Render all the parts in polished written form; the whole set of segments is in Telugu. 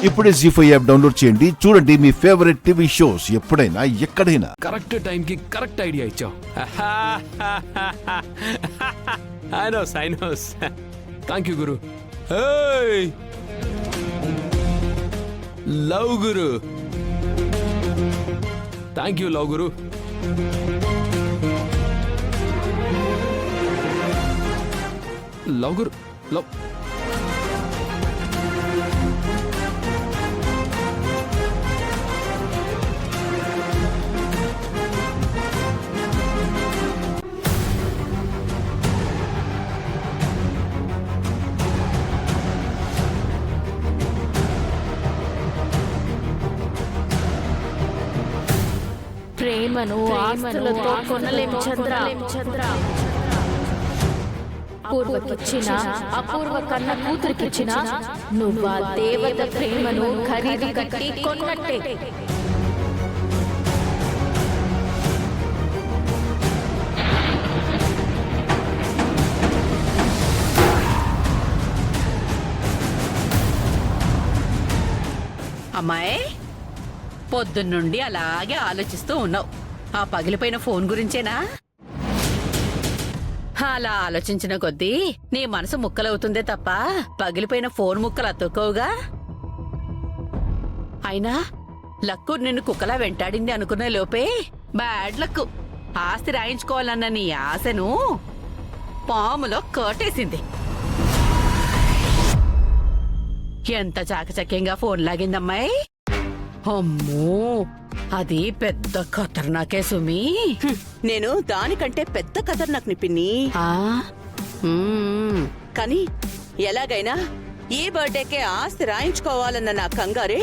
ఇప్పుడే జీ5 యాప్ డౌన్లోడ్ చేయండి. చూడండి మీ ఫేవరెట్ టీవీ షోస్ ఎప్పుడైనా ఎక్కడైనా. కరెక్ట్ టైంకి కరెక్ట్ ఐడియా ఇచ్చావు. ఐ నోస్ థ్యాంక్ యూ గురు. లవ్ గురు. థ్యాంక్ యూ లవ్ గురు. లవ్ గురు లవ్. ప్రేమను ఆస్తులతో కొనలేం చంద్ర. పూర్వకిచ్చిన అపూర్వ కన్న కూతురికిచ్చిన నువ్వు ఆ దేవత ప్రేమను ఖరీదు కట్టి కొన్నట్టే. అమ్మాయి, పొద్దున్నుండి అలాగే ఆలోచిస్తూ ఉన్నావు. ఆ పగిలిపోయిన ఫోన్ గురించేనా? అలా ఆలోచించిన కొద్దీ నీ మనసు ముక్కలవుతుందే తప్ప పగిలిపోయిన ఫోన్ ముక్కలు అతుక్కోవుగా. అయినా లక్కు నిన్ను కుక్కలా వెంటాడింది అనుకునే లోపే బ్యాడ్ లక్కు ఆస్తి రాయించుకోవాలన్న నీ ఆశను పాములో కట్టేసింది. ఎంత చాకచక్యంగా ఫోన్ లాగిందమ్మాయి. అమ్మో, అది పెద్ద ఖతర్నాకే సుమి. నేను దానికంటే పెద్ద ఖతర్నాక్ పిన్ని. కానీ ఎలాగైనా ఈ బర్త్డేకే ఆస్తి రాయించుకోవాలన్న నా కంగారే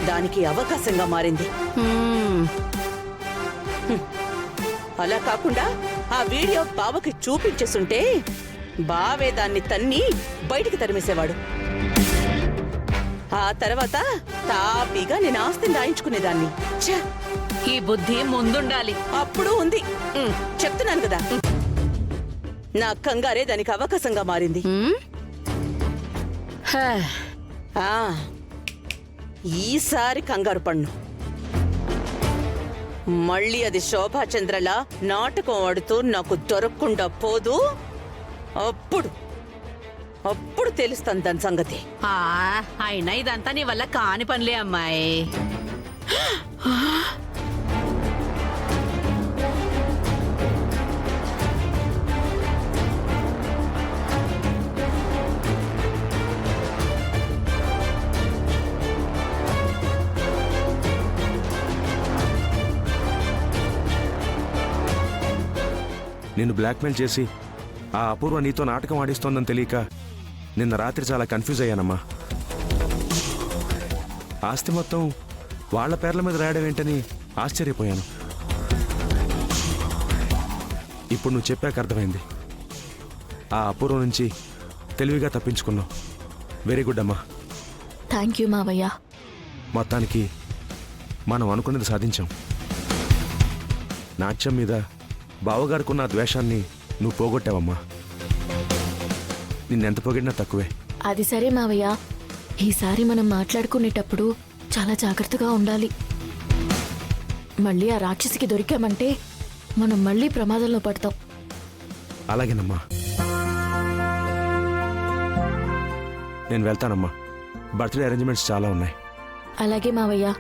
దానికి అవకాశంగా మారింది. అలా కాకుండా ఆ వీడియో బావకి చూపించేసుంటే బావే దాన్ని తన్ని బయటికి తరిమేసేవాడు. ఆ తర్వాత తాపీగా నేను ఆస్తిని రాయించుకునేదాన్ని. ఈ బుద్ధి ముందుండాలి. అప్పుడు ఉంది, చెప్తున్నాను కదా. నా కంగారే దానికి అవకాశంగా మారింది. ఈసారి కంగారు పన్ను. మళ్ళీ అది శోభాచంద్రలా నాటకం ఆడుతూ నాకు దొరకకుండా పోదు. అప్పుడు తెలుస్తాను దాని సంగతి. అయినా ఇదంతా నీ వల్ల కాని పనిలే అమ్మాయి. నిన్ను బ్లాక్మెయిల్ చేసి ఆ అపూర్వ నీతో నాటకం ఆడిస్తోందని తెలియక నిన్న రాత్రి చాలా కన్ఫ్యూజ్ అయ్యానమ్మా. ఆస్తి మొత్తం వాళ్ల పేర్ల మీద రాయడం ఏంటని ఆశ్చర్యపోయాను. ఇప్పుడు నువ్వు చెప్పాక అర్థమైంది. ఆ అపూర్వ నుంచి తెలివిగా తప్పించుకున్నావు. వెరీ గుడ్ అమ్మా. థ్యాంక్ యూ మావయ్య. మొత్తానికి మనం అనుకున్నది సాధించాం. నాట్యం మీద బావగారుకున్న ద్వేషాన్ని నువ్వు పోగొట్టావమ్మా. నిన్నెంత పొగిడినా తక్కువే. అది సరే మావయ్య, ఈసారి మనం మాట్లాడుకునేటప్పుడు చాలా జాగ్రత్తగా ఉండాలి. మళ్ళీ ఆ రాక్షసికి దొరికామంటే మనం మళ్ళీ ప్రమాదంలో పడతాం. అలాగేనమ్మా, నేను వెళ్తానమ్మా. బర్త్డే అరేంజ్మెంట్స్ చాలా ఉన్నాయి. అలాగే మావయ్య.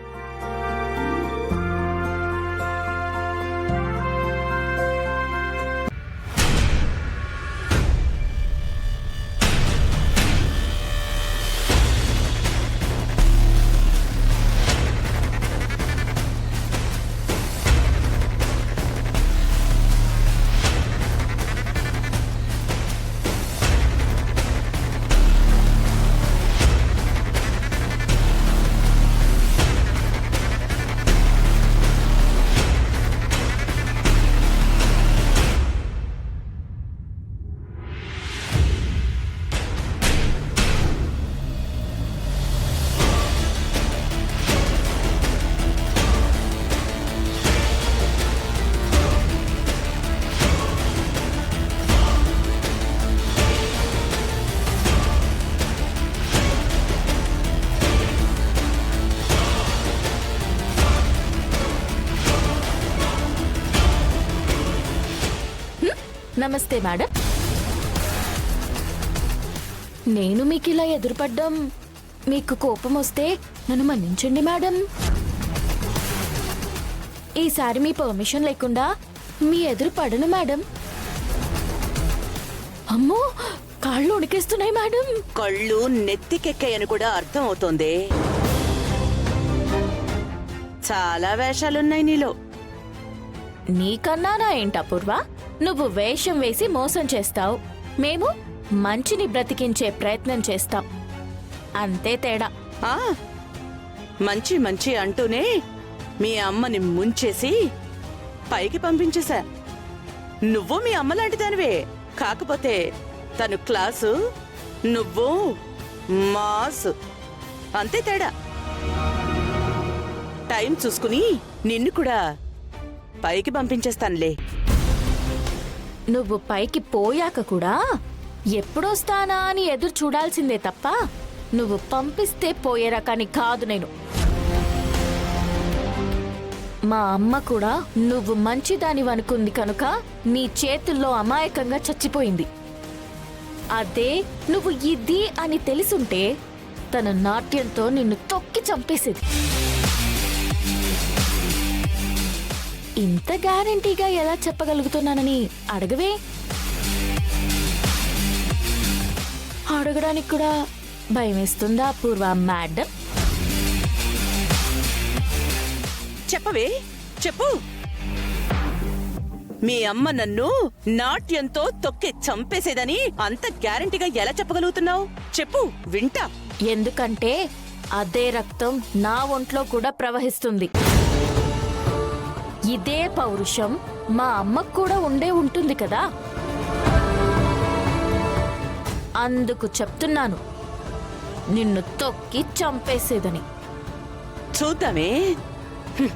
నమస్తే మేడం. నేను మీకు ఇలా ఎదురుపడ్డం మీకు కోపం వస్తే నన్ను మన్నించండి మేడం. ఈసారి మీ పర్మిషన్ లేకుండా మీ ఎదురు పడను మేడం. అమ్మో, కాళ్ళు ఉడికేస్తున్నాయి మేడం. కళ్ళు నెత్తికెక్కాయని కూడా అర్థం అవుతోంది. చాలా వేషాలున్నాయి నీలో. నీకన్నానా ఏంటి అపూర్వ? నువ్వు వేషం వేసి మోసం చేస్తావు, మేము మంచిని బ్రతికించే ప్రయత్నం చేస్తాం. అంతే తేడా. ఆ మంచి మంచి అంటూనే మీ అమ్మని ముంచేసి పైకి పంపించేశా. నువ్వు మీ అమ్మ లాంటి దానివే, కాకపోతే తను క్లాసు, నువ్వు మాస్. అంతే తేడా. టైం చూసుకుని నిన్ను కూడా పైకి పంపించేస్తానులే. నువ్వు పైకి పోయాక కూడా ఎప్పుడొస్తానా అని ఎదురు చూడాల్సిందే తప్ప నువ్వు పంపిస్తే పోయే రకాన్ని కాదు నేను. మా అమ్మ కూడా నువ్వు మంచిదానివనుకుంది కనుక నీ చేతుల్లో అమాయకంగా చచ్చిపోయింది. అదే నువ్వు ఇది అని తెలుసుంటే తన నాట్యంతో నిన్ను తొక్కి చంపేసేది. ఇంత గ్యారంటీగా ఎలా చెప్పగలుగుతున్నానని అడగవే. అడగడానికి కూడా భయమేస్తుందా పూర్వ మేడం? చెప్పవే, చెప్పు. మీ అమ్మ నన్ను నాట్యంతో తొక్కి చంపేసేదని అంత గ్యారంటీగా ఎలా చెప్పగలుగుతున్నావు? చెప్పు, వింటా. ఎందుకంటే అదే రక్తం నా ఒంట్లో కూడా ప్రవహిస్తుంది. ఇదే పౌరుషం మా అమ్మకు కూడా ఉండే ఉంటుంది కదా. అందుకు చెప్తున్నాను, నిన్ను తొక్కి చంపేసేదని. చూద్దామే. హ్మ్.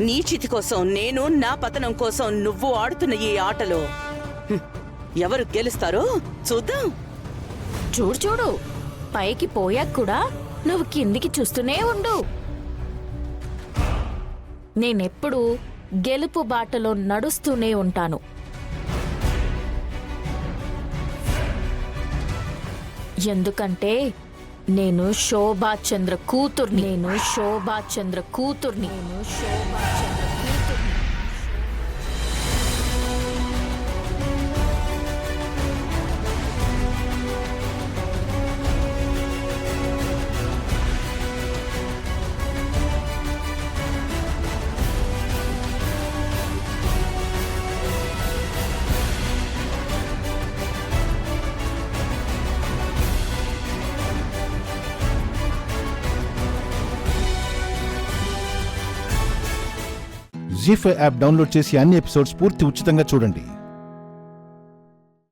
నీ చితి కోసం నేను, నా పతనం కోసం నువ్వు ఆడుతున్న ఈ ఆటలో హ్మ్, ఎవరు గెలుస్తారో చూద్దాం. చూడు చూడు, పైకి పోయాక కూడా నువ్వు కిందికి చూస్తూనే ఉండు. నేనెప్పుడు గెలుపు బాటలో నడుస్తూనే ఉంటాను. ఎందుకంటే నేను శోభాచంద్ర కూతుర్ని. నేను శోభాచంద్ర కూతుర్ని. జీ5 యాప్ డౌన్లోడ్ చేసి అన్ని ఎపిసోడ్స్ పూర్తి ఉచితంగా చూడండి.